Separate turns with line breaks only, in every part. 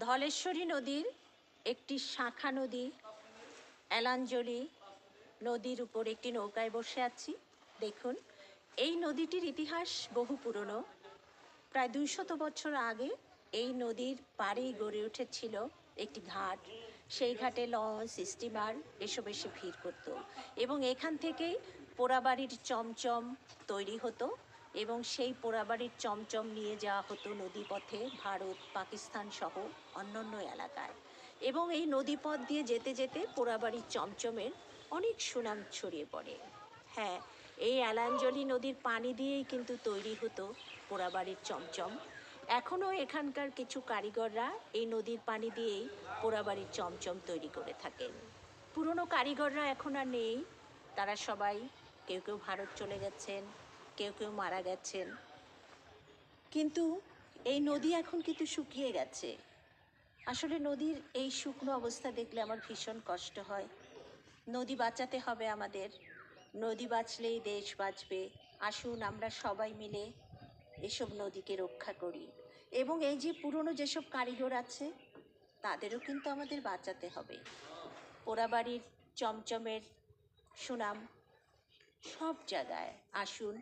ধলেশ্বরী নদীর একটি শাখা নদী এলাঞ্জলি নদীর উপর একটি নৌকায় বসে আছি। দেখুন, এই নদীটির ইতিহাস বহু পুরনো। প্রায় 200 বছর আগে এই নদীর পাড়েই গড়ে উঠেছিল একটি ঘাট। সেই ঘাটে লঞ্চ, স্টিমার এসব এসে ভিড় করত এবং এখান থেকেই পোড়াবাড়ির চমচম তৈরি হতো এবং সেই পোড়াবাড়ির চমচম নিয়ে যাওয়া হতো নদীপথে ভারত, পাকিস্তান সহ অন্যান্য এলাকায়। এবং এই নদীপথ দিয়ে যেতে যেতে পোড়াবাড়ির চমচমের অনেক সুনাম ছড়িয়ে পড়ে। হ্যাঁ, এই এলাঞ্জলি নদীর পানি দিয়েই কিন্তু তৈরি হতো পোড়াবাড়ির চমচম। এখনও এখানকার কিছু কারিগররা এই নদীর পানি দিয়েই পোড়াবাড়ির চমচম তৈরি করে থাকেন। পুরনো কারিগররা এখন আর নেই, তারা সবাই কেউ কেউ ভারত চলে গেছেন, কেউ কেউ মারা গেছেন। কিন্তু এই নদী এখন কিন্তু শুকিয়ে গেছে। আসলে নদীর এই শুকনো অবস্থা দেখলে আমার ভীষণ কষ্ট হয়। নদী বাঁচাতে হবে আমাদের, নদী বাঁচলেই দেশ বাঁচবে। আসুন আমরা সবাই মিলে এসব নদীকে রক্ষা করি এবং এই যে পুরনো যেসব কারিগর আছে তাদেরও কিন্তু আমাদের বাঁচাতে হবে। পোড়াবাড়ির চমচমের সুনাম সব জায়গায়। আসুন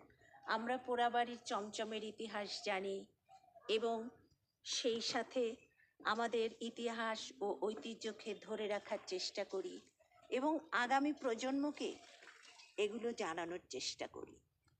আমরা পোড়াবাড়ির চমচমের ইতিহাস জানি এবং সেই সাথে আমাদের ইতিহাস ও ঐতিহ্যকে ধরে রাখার চেষ্টা করি এবং আগামী প্রজন্মকে এগুলো জানানোর চেষ্টা করি।